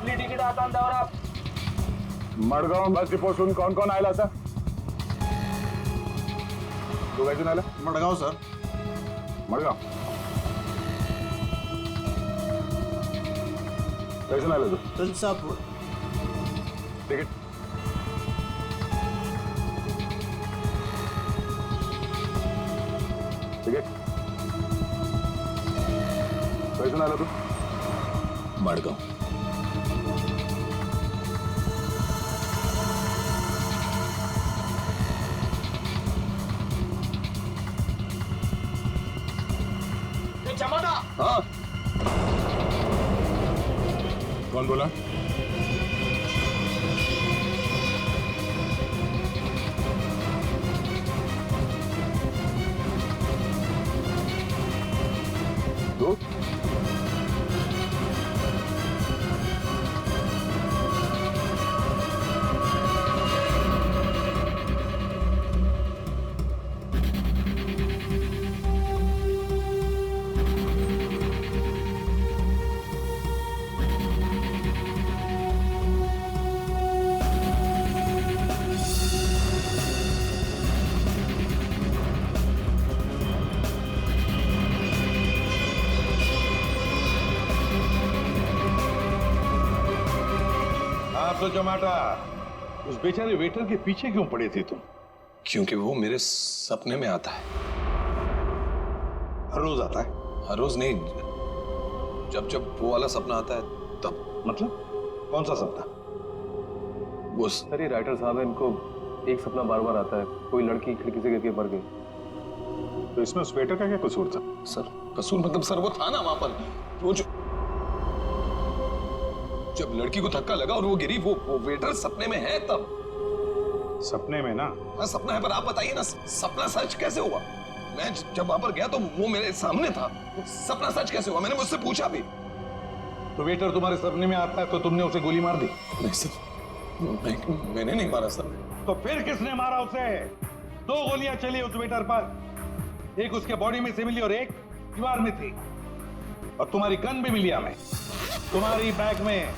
आपली तिकीट आता अंदावर मडगाव बस डिपोसून कोण कोण आयला सर? तू काय आला? मडगाव सर. मडगाव कैसून आला तू? तुलसापूर. तिकीट तिकीट कैसून आला तू? मडगाव. चमटा हाँ कौन बोला? तू? तो जमाटा, उस बेचारे वेटर के पीछे क्यों पड़े थे तुम? क्योंकि वो मेरे सपने में आता है. हर रोज आता है? हर रोज नहीं, जब जब वो वाला सपना आता है तब. मतलब कौन सा सपना? वो सर ये राइटर साहब है, इनको एक सपना बार बार आता है, कोई लड़की खिड़की से गिर के मर गई. तो इसमें उस वेटर का क्या कसूर था? सर कसूर मतलब सर वो था ना वहां पर, वो जो जब लड़की को धक्का लगा और वो गिरी, वो वेटर सपने में है तब. सपने में ना? हाँ सपना है, पर आप बताइए ना सपना सच कैसे हुआ? मैं जब वहां पर गया तो वो मेरे सामने था, सपना सच कैसे हुआ? मैंने मुझसे पूछा भी. तो वेटर तुम्हारे सपने में आता है तो तुमने उसे गोली मार दी? नहीं सर, मैंने नहीं मारा सर. तो फिर किसने मारा उसे? 2 गोलियां चली उस वेटर पर, एक उसके बॉडी में से मिली और एक दीवार में थी. और तुम्हारी गन भी मिली हमें, तुम्हारी बैग में.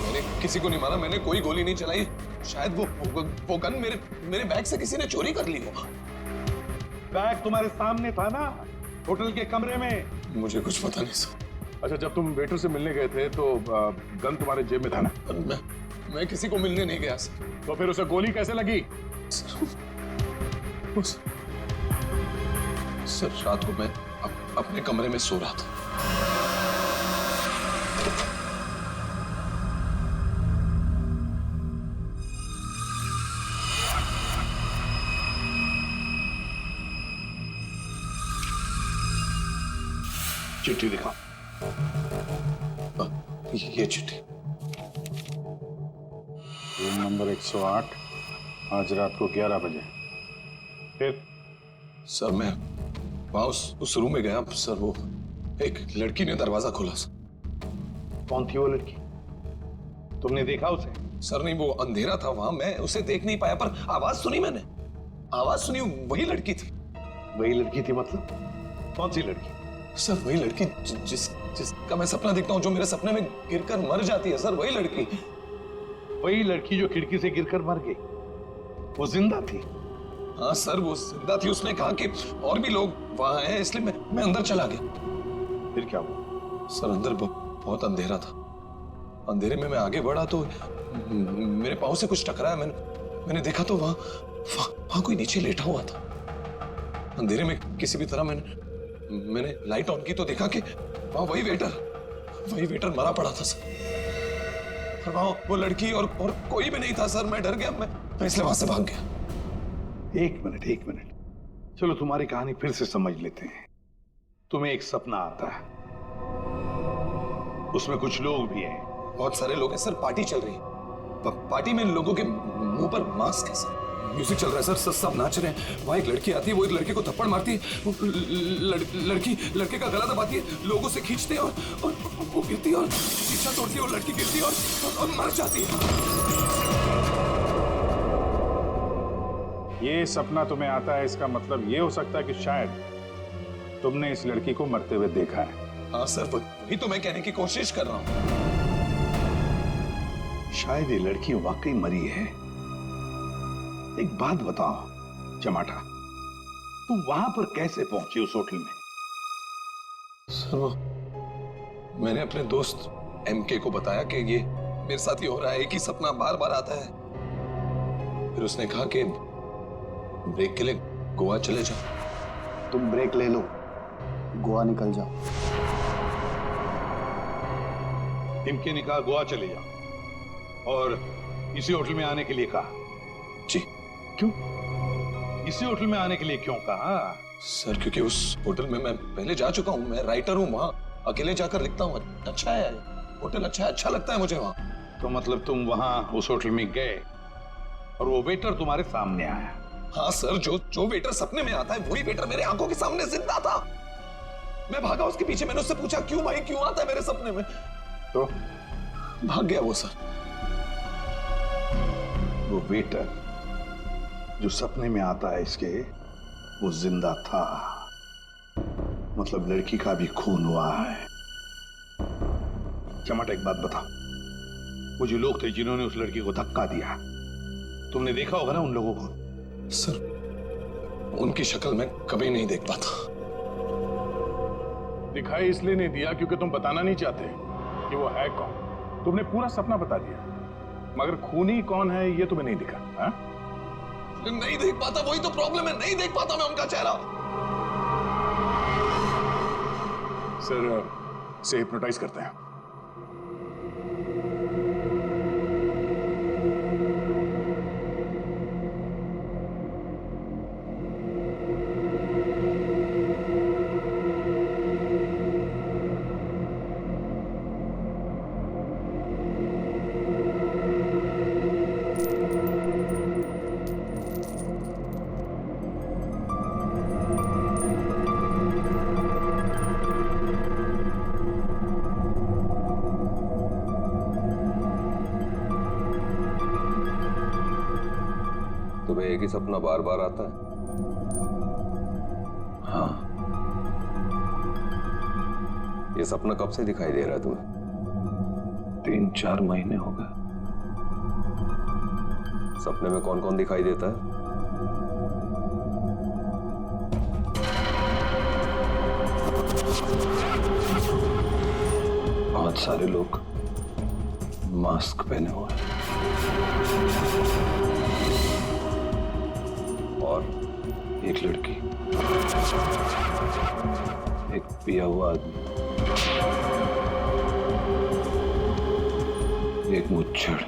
मैंने किसी को नहीं मारा, मैंने कोई गोली नहीं चलाई. शायद वो गन मेरे बैग से किसी ने चोरी कर ली हो. बैग तुम्हारे सामने था ना, होटल के कमरे में. मुझे कुछ पता नहीं सर. अच्छा, जब तुम वेटर से मिलने गए थे तो गन तुम्हारे जेब में था ना? पर मैं किसी को मिलने नहीं गया सर. तो फिर उसे गोली कैसे लगी? सर रात को मैं अपने कमरे में सो रहा था. चिट्ठी दिखा. ये चिट्ठी. रूम नंबर 108, आज रात को 11 बजे. फिर? सर मैं वहां उस रूम में गया सर. वो एक लड़की ने दरवाजा खोला सर. कौन थी वो लड़की? तुमने देखा उसे? सर नहीं, वो अंधेरा था वहां, मैं उसे देख नहीं पाया, पर आवाज सुनी मैंने. आवाज सुनी, वही लड़की थी. वही लड़की थी मतलब? कौन सी लड़की? सर वही लड़की जिसका मैं सपना देखता हूँ, जो मेरे सपने में गिरकर मर जाती है सर. वही लड़की. वही लड़की जो खिड़की से गिरकर मर गई, वो जिंदा थी? हाँ सर वो जिंदा थी. उसने कहा कि और भी लोग वहां हैं, इसलिए मैं अंदर चला गया. फिर क्या हुआ? सर अंदर बहुत अंधेरा था. अंधेरे में मैं आगे बढ़ा तो मेरे पाँव से कुछ टकराया. मैंने देखा तो वहां कोई नीचे लेटा हुआ था. अंधेरे में किसी भी तरह मैंने लाइट ऑन की तो देखा कि वहां वही वेटर मरा पड़ा था सर. और वहां वो लड़की और कोई भी नहीं था सर. मैं डर गया, मैं इसलिए वहां से भाग गया. एक मिनट, चलो तुम्हारी कहानी फिर से समझ लेते हैं. तुम्हें एक सपना आता है, उसमें कुछ लोग भी हैं. बहुत सारे लोग हैं सर. पार्टी चल रही है. पार्टी में लोगों के मुंह पर मास्क है सर. म्यूजिक चल रहा है सर. सब नाच रहे हैं. वहां एक लड़की आती है, वो एक लड़के को थप्पड़ मारती है. लड़की लड़के का गला दबाती है, लोगों से खींचते हैं और वो गिरती है और शीशा तोड़ती है और लड़की गिरती है और मर जाती है. ये सपना तुम्हें आता है, इसका मतलब ये हो सकता है कि शायद तुमने इस लड़की को मरते हुए देखा है। हाँ सर, वही तो मैं कहने की कोशिश कर रहा हूँ। शायद ये लड़की वाकई मरी है। एक बात बताओ चमाटा, तुम वहां पर कैसे पहुंचे उस होटल में? सर वो मैंने अपने दोस्त एमके को बताया कि ये मेरे साथ ही हो रहा है, एक ही सपना बार बार आता है। फिर उसने कहा कि ब्रेक के लिए गोवा चले जाओ। तुम ब्रेक ले लो, गोवा निकल जाओ। इनके ने कहा गोवा चले जाओ और इसी होटल में आने के लिए कहा। जी। क्यों? इसी होटल में आने के लिए क्यों कहा? सर क्योंकि उस होटल में मैं पहले जा चुका हूँ, मैं राइटर हूँ, वहां अकेले जाकर लिखता हूँ। अच्छा है होटल, अच्छा लगता है मुझे वहां। तो मतलब तुम वहां उस होटल में गए और वो वेटर तुम्हारे सामने आया? हाँ सर, जो वेटर सपने में आता है वही वेटर मेरे आंखों के सामने जिंदा था। मैं भागा उसके पीछे, मैंने उससे पूछा क्यों भाई, क्यों आता है मेरे सपने में? तो भाग गया वो सर। वो वेटर जो सपने में आता है इसके, वो जिंदा था। मतलब लड़की का भी खून हुआ है। चमाटा एक बात बता, वो जो लोग थे जिन्होंने उस लड़की को धक्का दिया, तुमने देखा होगा ना उन लोगों को? सर उनकी शक्ल मैं कभी नहीं देख पाता। दिखाई इसलिए नहीं दिया क्योंकि तुम बताना नहीं चाहते कि वो है कौन। तुमने पूरा सपना बता दिया, मगर खूनी कौन है ये तुम्हें नहीं दिखा। हाँ? नहीं देख पाता, वही तो प्रॉब्लम है, नहीं देख पाता मैं उनका चेहरा। सर से हिप्नोटाइज करते हैं। तुम्हें एक ही सपना बार बार आता है? हाँ। ये सपना कब से दिखाई दे रहा है तुम्हें? 3-4 महीने हो गए। सपने में कौन कौन दिखाई देता है? बहुत सारे लोग मास्क पहने हुए हैं। और एक लड़की, एक पिया हुआ आदमी, एक मुच्छड़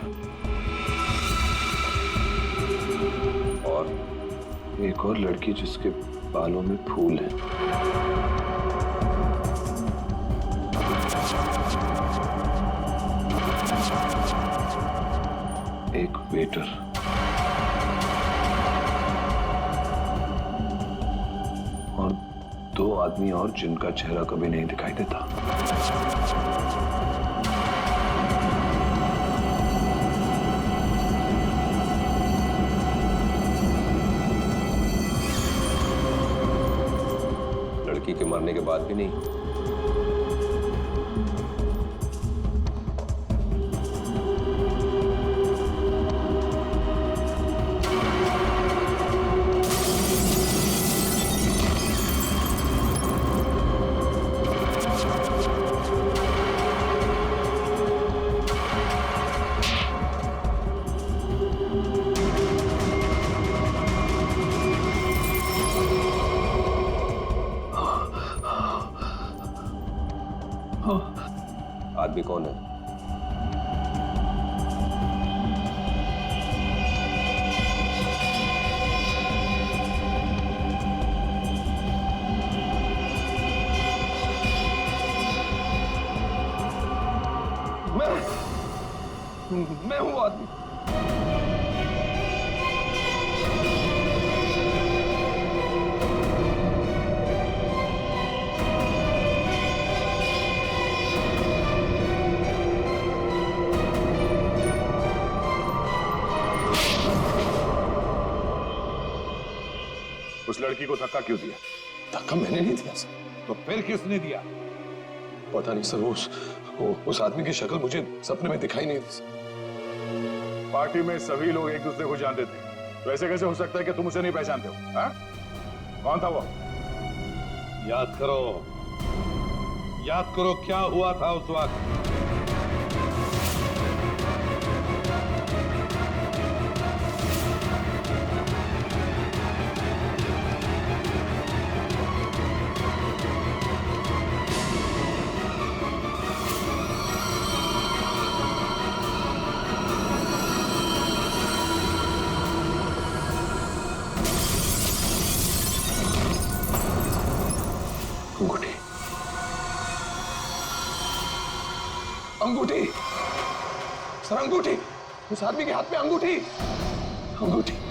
और एक और लड़की जिसके बालों में फूल हैं। एक वेटर और 2 आदमी और जिनका चेहरा कभी नहीं दिखाई देता। लड़की के मरने के बाद भी नहीं? आदमी कौन है? मैं हूं आदमी। उस लड़की को धक्का क्यों दिया? धक्का मैंने नहीं दिया सर। तो फिर किसने दिया? पता नहीं सर, उस आदमी की शक्ल मुझे सपने में दिखाई नहीं दी सर। पार्टी में सभी लोग एक दूसरे को जानते थे, तो ऐसे कैसे हो सकता है कि तुम उसे नहीं पहचानते हो? हाँ? कौन था वो? याद करो क्या हुआ था उस वक्त। अंगूठी, अंगूठी सर, अंगूठी। उस आदमी के हाथ में अंगूठी, अंगूठी।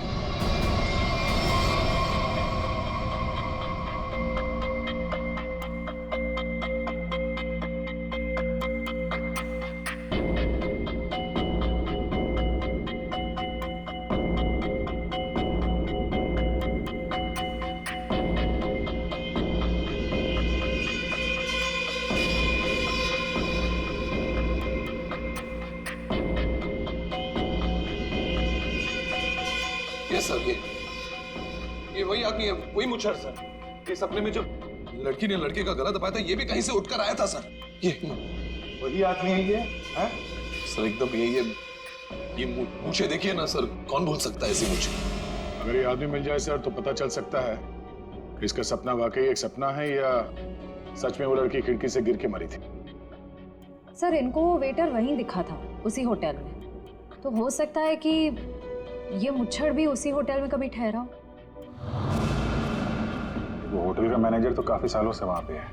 सर ये वही आदमी है, वही मुच्छर सर। ये सपने में जो लड़की ने लड़के का गला दबाया था, ये भी कहीं से उठकर आया था सर। ये वही आदमी है ये? है? सर एकदम ये मूछें देखिए ना सर, कौन भूल सकता है ऐसी मूछें? अगर ये आदमी मिल जाए सर तो पता चल सकता है कि इसका सपना वाकई एक सपना है या सच में वो लड़की खिड़की से गिर के मरी थी। सर इनको वो वेटर वहीं दिखा था, उसी होटल में। तो हो सकता है कि ये मुच्छड़ भी उसी होटल में कभी ठहरा हो। वो होटल का मैनेजर तो काफी सालों से वहां पे है,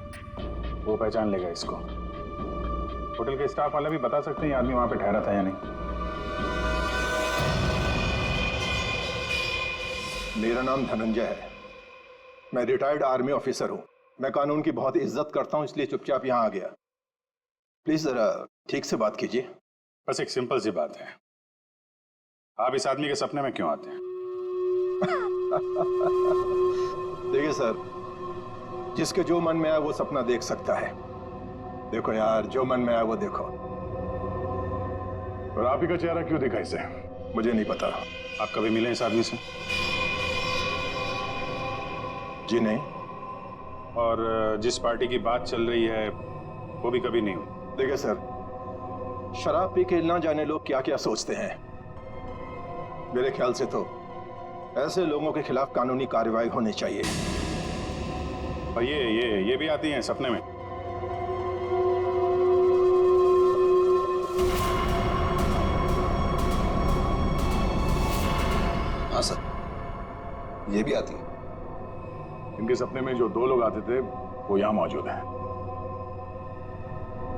वो पहचान लेगा इसको। होटल के स्टाफ वाले भी बता सकते हैं ये आदमी वहां पे ठहरा था या नहीं। मेरा नाम धनंजय है, मैं रिटायर्ड आर्मी ऑफिसर हूं। मैं कानून की बहुत इज्जत करता हूं, इसलिए चुपचाप यहां आ गया। प्लीज जरा ठीक से बात कीजिए। बस एक सिंपल सी बात है, आप इस आदमी के सपने में क्यों आते हैं? देखिए सर, जिसके जो मन में आए वो सपना देख सकता है। देखो यार, जो मन में आए वो देखो। और आप ही का चेहरा क्यों दिखा इसे? मुझे नहीं पता। आप कभी मिले इस आदमी से? जी नहीं। और जिस पार्टी की बात चल रही है वो भी कभी नहीं हुई? देखिए सर, शराब पी के ना जाने लोग क्या क्या सोचते हैं। मेरे ख्याल से तो ऐसे लोगों के खिलाफ कानूनी कार्रवाई होनी चाहिए। और ये भी आती हैं सपने में? हाँ सर, ये भी आती है। इनके सपने में जो दो लोग आते थे वो यहां मौजूद हैं।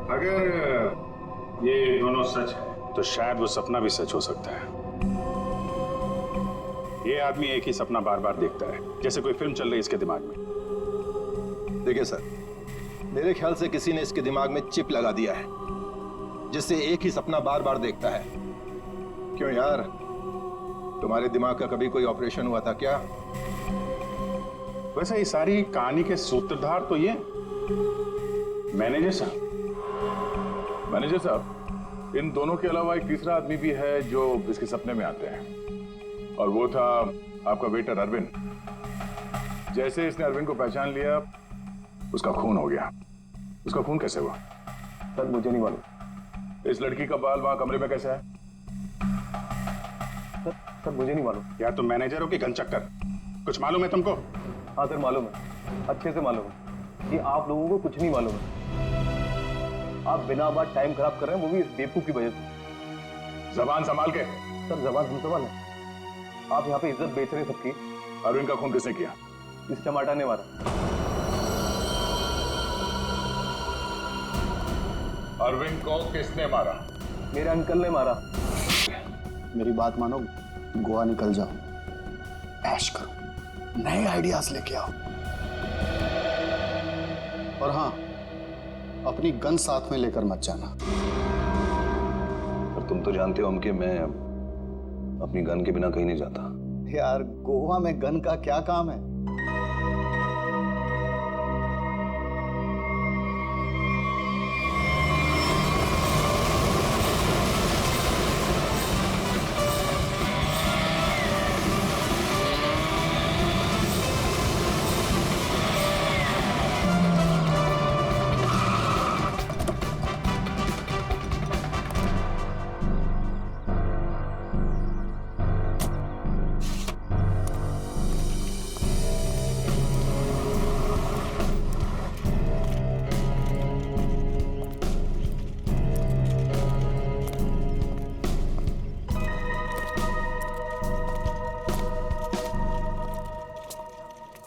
अगर ये दोनों सच है तो शायद वो सपना भी सच हो सकता है। ये आदमी एक ही सपना बार बार देखता है, जैसे कोई फिल्म चल रही है इसके दिमाग में। देखिए सर, मेरे ख्याल से किसी ने इसके दिमाग में चिप लगा दिया है, जिससे एक ही सपना बार बार देखता है। क्यों यार, तुम्हारे दिमाग का कभी कोई ऑपरेशन हुआ था क्या? वैसे ये सारी कहानी के सूत्रधार तो ये मैनेजर साहब। मैनेजर साहब, इन दोनों के अलावा एक तीसरा आदमी भी है जो इसके सपने में आते हैं, और वो था आपका वेटर अरविंद। जैसे इसने अरविंद को पहचान लिया, उसका खून हो गया। उसका खून कैसे हुआ? सर मुझे नहीं मालूम। इस लड़की का बाल वहां कमरे में कैसे है? सर मुझे नहीं मालूम। यार तुम मैनेजर हो कि गनचक्कर? कुछ मालूम है तुमको? हाँ सर मालूम है, अच्छे से मालूम है कि आप लोगों को कुछ नहीं मालूम है। आप बिना बात टाइम खराब कर रहे हैं, वो भी इस बेवकूफ की वजह से। जबान संभाल के। सर जबान हम संभाल है। आप यहाँ पे इज्जत बेच रहे हैं सबकी। अरविंद का खून किसने किया? इस टमाटर ने मारा। अरविंद को किसने मारा? मेरे अंकल ने मारा। मेरी बात मानो, गोवा निकल जाओ, ऐश करो, नए आइडियाज लेके आओ। और हाँ, अपनी गन साथ में लेकर मत जाना। पर तुम तो जानते हो हम कि मैं अपनी गन के बिना कहीं नहीं जाता। यार, गोवा में गन का क्या काम है?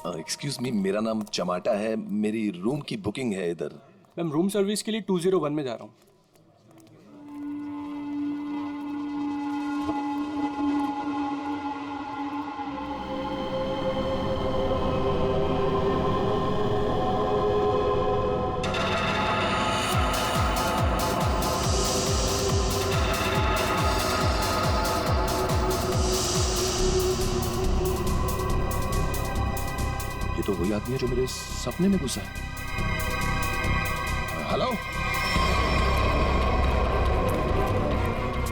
एक्सक्यूज मी, मेरा नाम चमाटा है, मेरी रूम की बुकिंग है इधर। मैम रूम सर्विस के लिए 201 में जा रहा हूँ। ये तो वही आदमी है जो मेरे सपने में घुसा है। Hello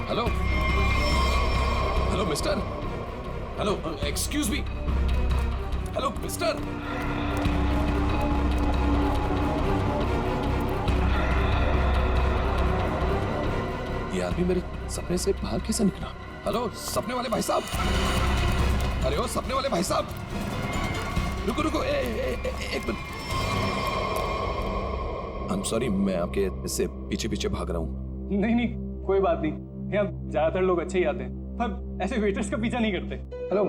hello hello mister, hello excuse me, hello mister. ये आदमी मेरे सपने से बाहर कैसे निकला? हेलो सपने वाले भाई साहब, अरे ओ सपने वाले भाई साहब, रुको रुको, एक मिनट। आई एम सॉरी, मैं आपके इससे पीछे पीछे भाग रहा हूँ। नहीं नहीं, कोई बात नहीं, यहाँ ज्यादातर लोग अच्छे ही आते हैं, पर ऐसे वेटर्स का पीछा नहीं करते। हेलो,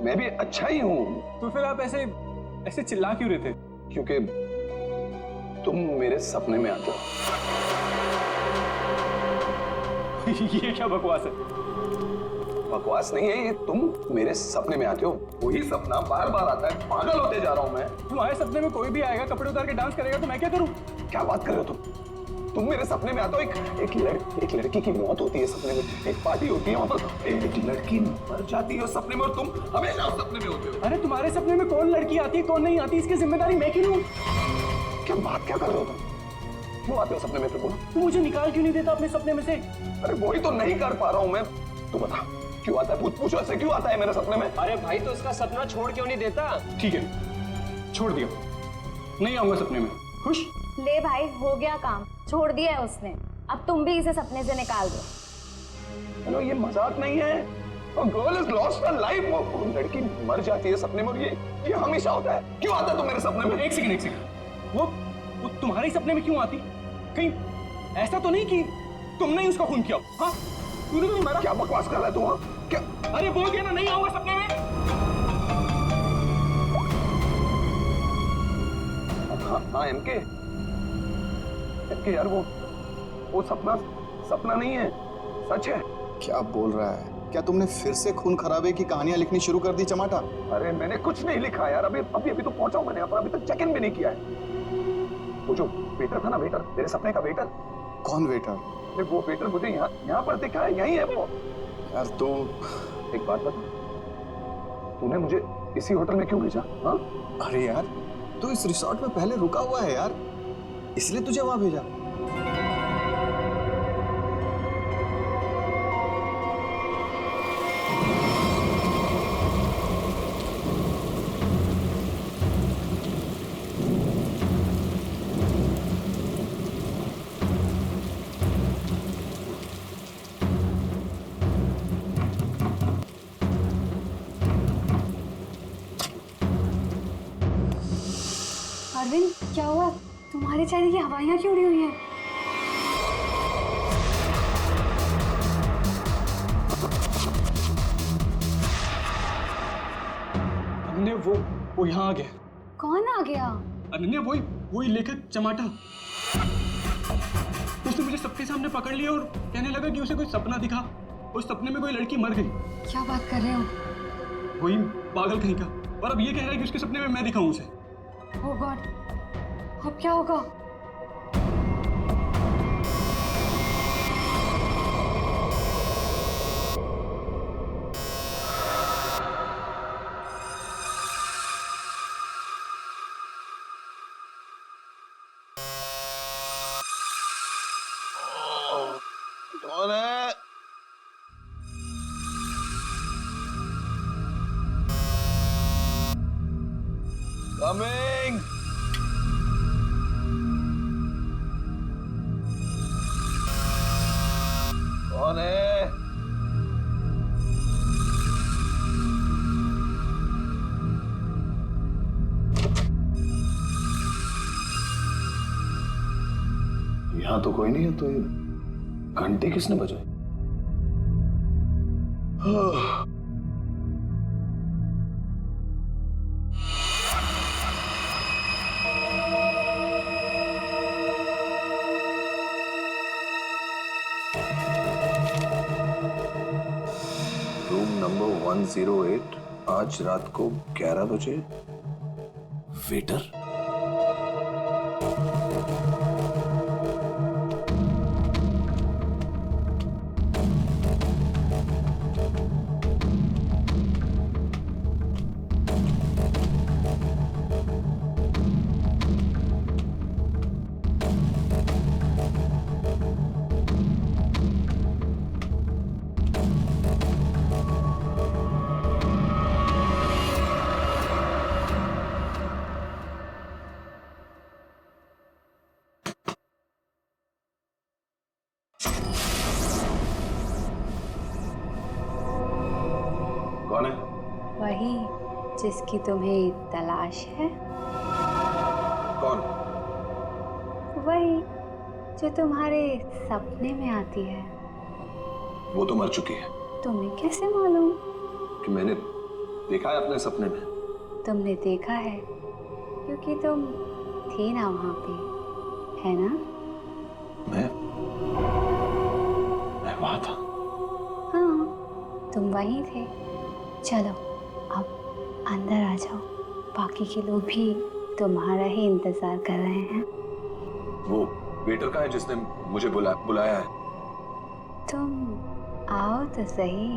मैं भी अच्छा ही हूँ। तो फिर आप ऐसे ऐसे चिल्ला क्यों रहे थे? क्योंकि तुम मेरे सपने में आते हो। ये क्या बकवास है? बकवास नहीं है ये, तुम मेरे सपने में आते हो, वही सपना बार बार आता है, पागल होते जा रहा हूँ मैं। तुम्हारे सपने में कोई भी आएगा, कपड़े उतार के डांस करेगा, तो मैं क्या करूँ? क्या बात कर रहे हो तुम मेरे सपने में आते हो, एक लड़की की मौत होती है सपने में, एक पार्टी होती है, वहां पर एक लड़की मर जाती है सपने में, और तुम हमेशा उस सपने में होते हो। अरे तुम्हारे सपने में कौन लड़की आती है, कौन नहीं आती, इसकी जिम्मेदारी मैं क्यों लूं? क्या बात क्या कर रहे हो तुम? क्यों आते हो सपने में? बोलो, तू मुझे निकाल क्यों नहीं देता अपने सपने में से? अरे वही तो नहीं कर पा रहा हूँ मैं, तू बता क्यों आता है? पूछो ऐसे क्यों आता है मेरे सपने में? अरे भाई तो इसका सपना छोड़ क्यों नहीं देता? ठीक है, छोड़ दिया, नहीं आऊंगा सपने में। खुश? ले भाई, हो गया काम, छोड़ दिया है उसने, अब तुम भी इसे सपने से निकाल दो। हेलो, ये मजाक नहीं है। A girl is lost her life, वो लड़की मर जाती है सपने में, और ये हमेशा होता है। क्यों आता है तुम मेरे सपने में? एक सेकंड, वो तुम्हारे सपने में क्यों आती? कहीं ऐसा तो नहीं कि तुमने ही उसका खून किया? हाँ, तूने तो नहीं मारा। क्या बकवास कर रहा है तू? हाँ क्या? अरे बोल दिया ना, नहीं आऊंगा सपने में। हाँ एमके यार, वो सपना नहीं है, सच है। क्या बोल रहा है? क्या तुमने फिर से खून खराबे की कहानियां लिखनी शुरू कर दी चमाटा? अरे मैंने कुछ नहीं लिखा यार, अभी तो पहुंचा हूं मैंने यहाँ पर, अभी तक चेक इन भी नहीं किया है। वो जो वेटर था ना, वेटर, तेरे सपने का वेटर। कौन वेटर? अरे वो वेटर मुझे यहाँ पर दिखा है, यही है वो। यार तो एक बात बता, तूने मुझे इसी होटल में क्यों भेजा? हाँ, अरे यार, तू इस रिसोर्ट में पहले रुका हुआ है यार, इसलिए तुझे वहां भेजा। अरविंद, क्या हुआ? तुम्हारे चेहरे की हवाइयाँ क्यों उड़ी हुई हैं? अनन्या, वो यहाँ आ गया। कौन आ गया? अनन्या, वही लेखक चमाटा। उसने मुझे सबके सामने पकड़ लिया और कहने लगा कि उसे कोई सपना दिखा, उस सपने में कोई लड़की मर गई। क्या बात कर रहे हो? वही पागल कहीं का, और अब ये कह रहा है कि उसके सपने में मैं दिखाऊं उसे। ओह गॉड, अब क्या होगा? कौन है? कमिंग। कौन है? यहां तो कोई नहीं है, तो ये घंटी किसने बजाई? 108 आज रात को 11 बजे। वेटर? कौन है? वही जिसकी तुम्हें तलाश है। कौन? वही जो तुम्हारे सपने में आती है। वो तो मर चुकी है। तुम्हें कैसे मालूम? कि मैंने देखा है अपने सपने में। तुमने देखा है क्योंकि तुम थी ना वहां पे, है ना? मैं वहां था। हाँ, तुम वहीं थे। चलो अब अंदर आ जाओ, बाकी के लोग भी तुम्हारा ही इंतजार कर रहे हैं। वो वेटर का है जिसने मुझे बुलाया है। तुम आओ तो सही।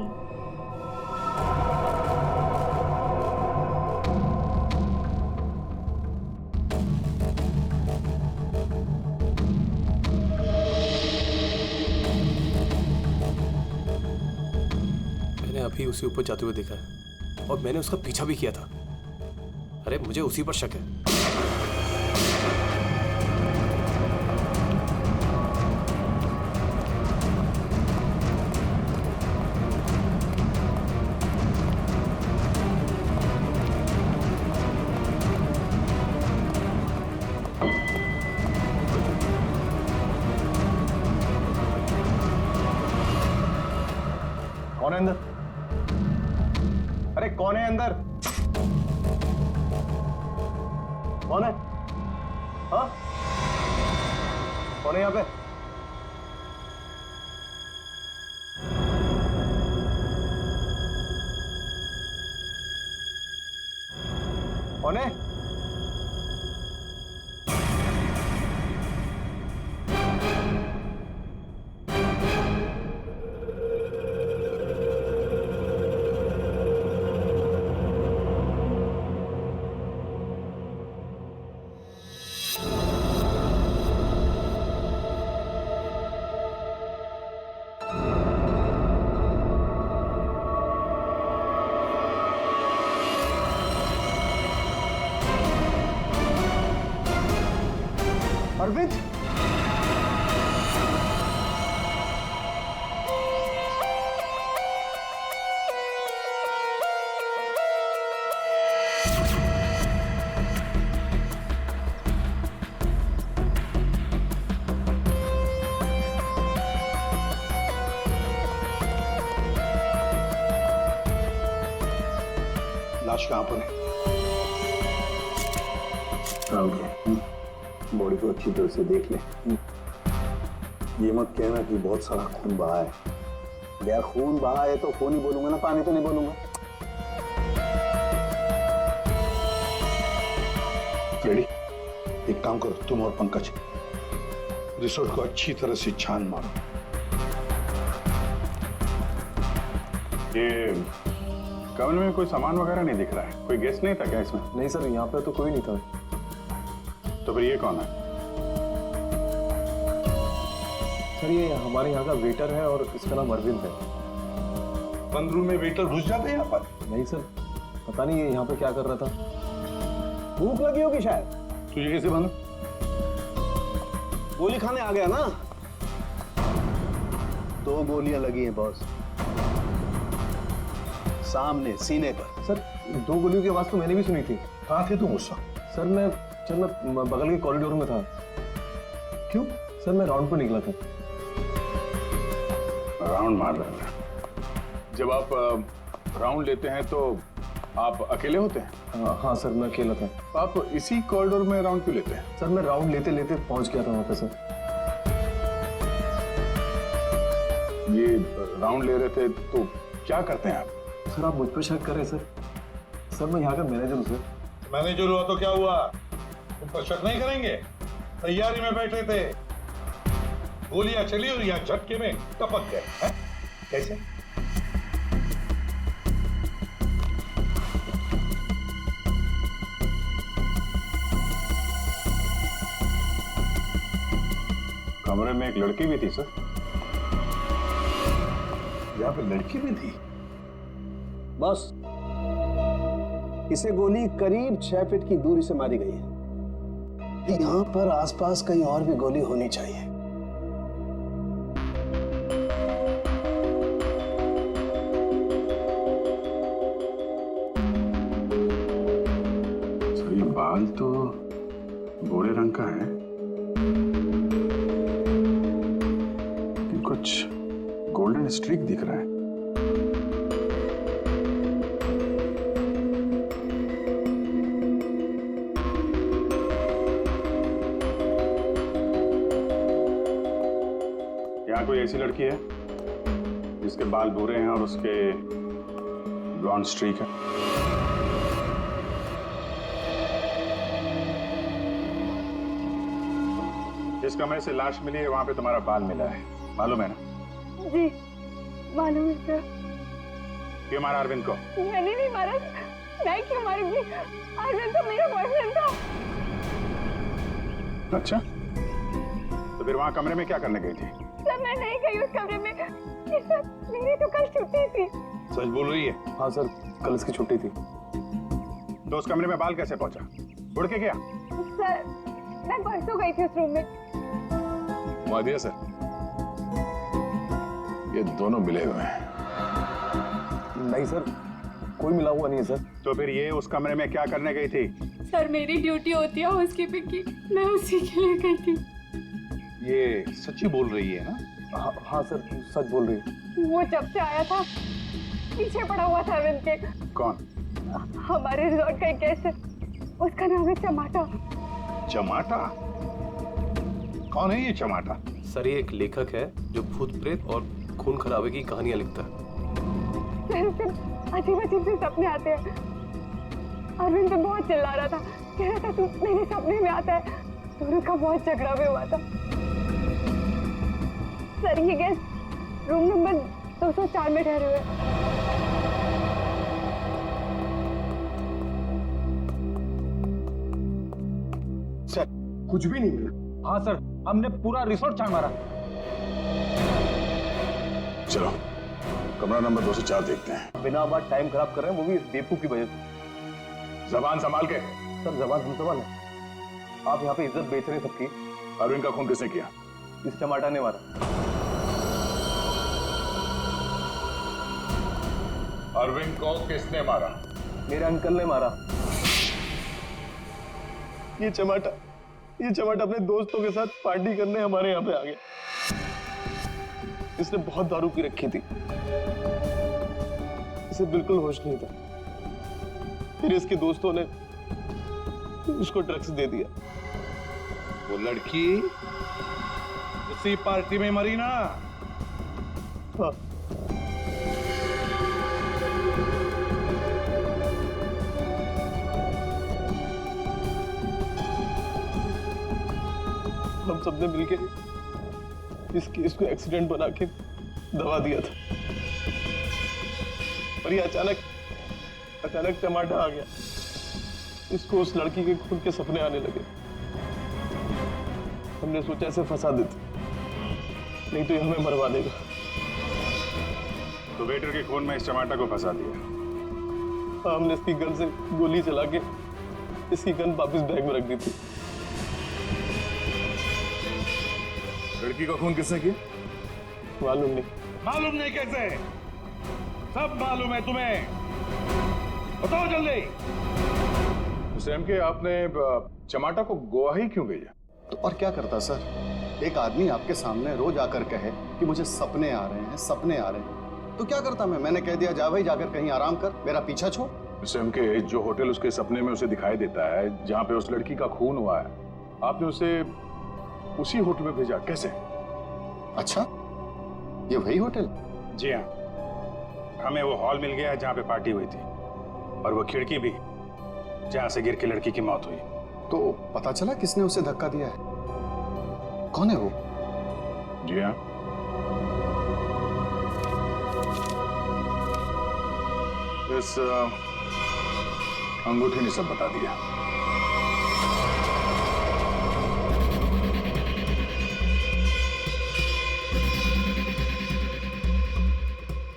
मैंने अभी उसे ऊपर जाते हुए देखा है और मैंने उसका पीछा भी किया था। अरे मुझे उसी पर शक है। कौन है अंदर? अरे कौन है अंदर? कौन है? हाँ? कौन है यहाँ पे? कौन है? अरविंद? लाश कहाँ पर है? बॉडी को अच्छी तरह से देख ले। ये मत कहना कि बहुत सारा खून बहा है। यार खून बहा है तो खून ही बोलूंगा ना, पानी तो नहीं बोलूंगा। रेडी? एक काम करो, तुम और पंकज रिसोर्ट को अच्छी तरह से छान मारो। ये कमरे में कोई सामान वगैरह नहीं दिख रहा है। कोई गेस्ट नहीं था क्या इसमें? नहीं सर, यहाँ पे तो कोई नहीं था। तो फिर ये कौन है? सर ये हमारे यहाँ का वेटर है और इसका नाम अरविंद है। बंद रूम में वेटर घुस जाते हैं यहाँ पर? नहीं सर, पता नहीं ये यहाँ पे क्या कर रहा था। भूख लगी होगी शायद। तुझे कैसे मालूम? गोली खाने आ गया ना। 2 गोलियां लगी हैं बॉस, सामने सीने पर। सर 2 गोलियों की आवाज तो मैंने भी सुनी थी। कहाँ थे तुम उस वक्त? सर मैं बगल के कॉरिडोर में था। क्यों? सर मैं राउंड पर निकला था। राउंड मार रहे हैं। जब आप राउंड लेते हैं तो आप अकेले होते हैं? हाँ सर, मैं अकेला था। तो आप इसी कॉरिडोर में राउंड क्यों लेते हैं? सर मैं राउंड लेते लेते पहुंच गया था वहां पे सर। ये राउंड ले रहे थे तो क्या करते हैं आप? सर आप मुझ पर शक कर रहे हैं सर मैं यहाँ का मैनेजर हूँ सर। मैनेजर हुआ तो क्या हुआ, तुम पर शक नहीं करेंगे? तैयारी में बैठे थे, गोलियां चली और यहाँ झटके में टपक गए हैं? कैसे? कमरे में एक लड़की भी थी सर। यहाँ पे लड़की भी थी? बस इसे गोली करीब 6 फीट की दूरी से मारी गई है। यहाँ पर आसपास कहीं और भी गोली होनी चाहिए। सर ये बाल तो गोरे रंग का है, लेकिन कुछ गोल्डन स्ट्रीक दिख रहा है। यहाँ कोई ऐसी लड़की है जिसके बाल भूरे हैं और उसके ब्लॉन्ड स्ट्रीक है? जिस कमरे से लाश मिली है वहां पे तुम्हारा बाल मिला है, मालूम है ना? जी मालूम है सर। क्यों मारा अरविंद को? मैंने नहीं मारा। मैं क्यों मारूंगी? अरविंद तो मेरा बॉयफ्रेंड था। अच्छा, तो फिर वहां कमरे में क्या करने गई थी? सर मैं नहीं गई उस कमरे में। सर मेरी तो कल छुट्टी थी। सच बोल रही है? हाँ सर कल इसकी छुट्टी थी। तो उस कमरे में बाल कैसे पहुंचा? उड़ के गया? सर मैं परसों गई थी उस रूम में। मादिया सर, ये दोनों मिले हुए हैं। नहीं सर कोई मिला हुआ नहीं है सर। तो फिर ये उस कमरे में क्या करने गई थी? सर मेरी ड्यूटी होती है हाउसकीपिंग की, मैं उसी के लिए गई थी। ये सच्ची बोल रही है ना? हाँ सर सच बोल रही है। वो जब से आया था पीछे पड़ा हुआ था अरविंद के। कौन? हमारे रिजॉर्ट का एक गेस्ट है, उसका नाम है चमाटा। चमाटा? कौन है ये चमाटा? सर ये एक लेखक है जो भूत प्रेत और खून खराबे की कहानियां लिखता है। सर उसे अजीब अजीब से सपने आते हैं। अरविंद तो बहुत चिल्ला रहा था, कह रहा था तू मेरे सपने में आता है। दोनों का बहुत झगड़ा भी हुआ था। सर ये गेस्ट रूम नंबर 204 में ठहरे हुए। सर कुछ भी नहीं मिला। हाँ सर हमने पूरा रिसोर्ट छान मारा। चलो कमरा नंबर 204 देखते हैं। बिना बात टाइम खराब कर रहे हैं, वो भी इस बेवकूफ की वजह से। जबान संभाल के। सर जबान हम सवाल है, आप यहाँ पे इज्जत बेच रहे हैं सबकी। अरविंद का खून किसने किया? इस चमाटा ने मारा। अरविंद को किसने मारा? मेरे अंकल ने मारा। ये चमाटा अपने दोस्तों के साथ पार्टी करने हमारे यहाँ पे आ गया। इसने बहुत दारू पी रखी थी, इसे बिल्कुल होश नहीं था। फिर इसके दोस्तों ने उसको ड्रग्स दे दिया। वो लड़की उसी पार्टी में मरी ना? हाँ। हम सबने मिलके इस केस को एक्सीडेंट बना के दबा दिया था, और ये अचानक टमाटा आ गया। इसको उस लड़की के खून के सपने आने लगे। हमने सोचा इसे फंसा देते, नहीं तो ये हमें मरवा देगा। तो वेटर के खून में इस टमाटर को फंसा दिया। हाँ, हमने इसकी गन से गोली चला के इसकी गन वापस बैग में रख दी थी। लड़की का खून किसने किया? मालूम नहीं। मालूम नहीं कैसे? सब मालूम है तुम्हें, बताओ जल्दी। सैम के आपने चमाटा को गोवा ही क्यों भेजा? तो और क्या करता सर? एक आदमी आपके सामने रोज आकर कहे कि मुझे सपने आ रहे हैं, सपने आ रहे हैं, तो क्या करता मैंने कह दिया जा भाई जाकर कहीं आराम कर, मेरा पीछा छोड़। सैम के जो होटल उसके सपने में उसे दिखाई देता है, जहां पे उस लड़की का खून हुआ है, आपने उसे उसी होटल में भेजा, कैसे? अच्छा, ये वही होटल? जी हाँ, हमें वो हॉल मिल गया है जहां पे पार्टी हुई थी, और वो खिड़की भी जहां से गिर के लड़की की मौत हुई। तो पता चला किसने उसे धक्का दिया है? कौन है वो? जी हाँ, इस अंगूठी ने सब बता दिया।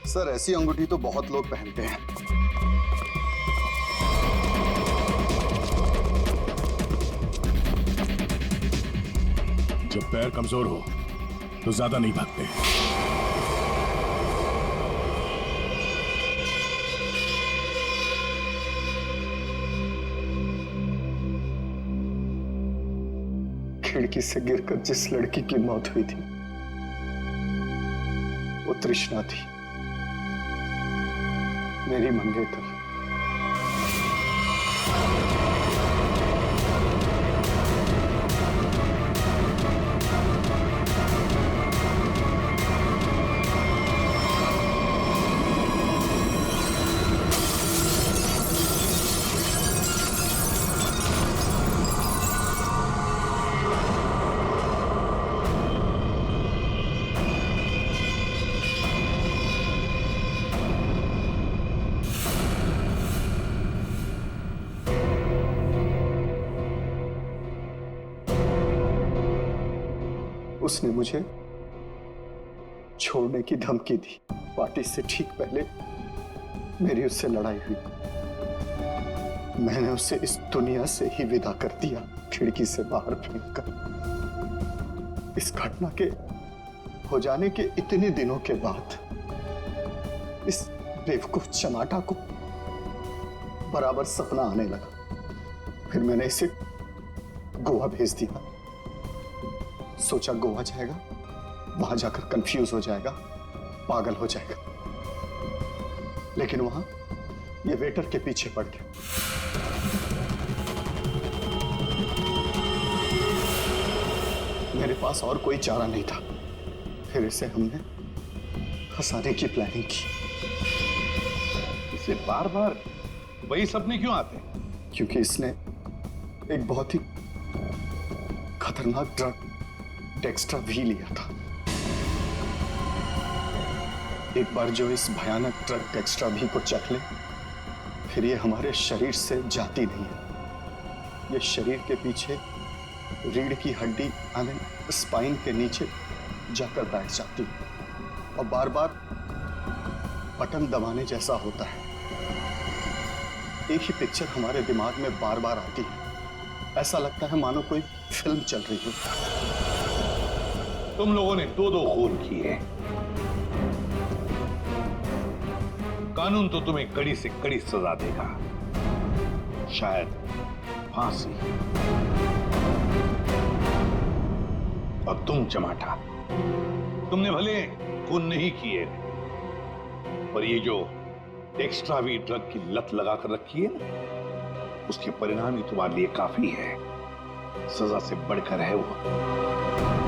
सर, ऐसी अंगूठी तो बहुत लोग पहनते हैं। जब पैर कमजोर हो तो ज्यादा नहीं भागते। खिड़की से गिरकर जिस लड़की की मौत हुई थी वो तृष्णा थी, मेरी मंगेतर। उसने मुझे छोड़ने की धमकी दी। पार्टी से ठीक पहले मेरी उससे लड़ाई हुई। मैंने उसे इस दुनिया से ही विदा कर दिया, खिड़की से बाहर फेंककर। इस घटना के हो जाने के इतने दिनों के बाद इस बेवकूफ चमाटा को बराबर सपना आने लगा। फिर मैंने इसे गोवा भेज दिया। सोचा गोवा जाएगा, वहां जाकर कंफ्यूज हो जाएगा, पागल हो जाएगा। लेकिन वहां ये वेटर के पीछे पड़ गया। मेरे पास और कोई चारा नहीं था। फिर इसे हमने फंसाने की प्लानिंग की। इसे बार बार वही सपने क्यों आते हैं? क्योंकि इसने एक बहुत ही खतरनाक ड्रग डेक्स्ट्रा भी लिया था। एक बार जो इस भयानक ड्रग डेक्स्ट्रा भी को चख ले, फिर ये हमारे शरीर से जाती नहीं है। ये शरीर के पीछे रीढ़ की हड्डी स्पाइन के नीचे जाकर बैठ जाती है और बार बार बटन दबाने जैसा होता है। एक ही पिक्चर हमारे दिमाग में बार बार आती है। ऐसा लगता है मानो कोई फिल्म चल रही हो। तुम लोगों ने दो खून किए। कानून तो तुम्हें कड़ी से कड़ी सजा देगा, शायद फांसी। और तुम चमाटा, तुमने भले खून नहीं किए, पर ये जो एक्स्ट्रा वी ड्रग की लत लगाकर रखी है ना, उसके परिणाम ही तुम्हारे लिए काफी है। सजा से बढ़कर है वो।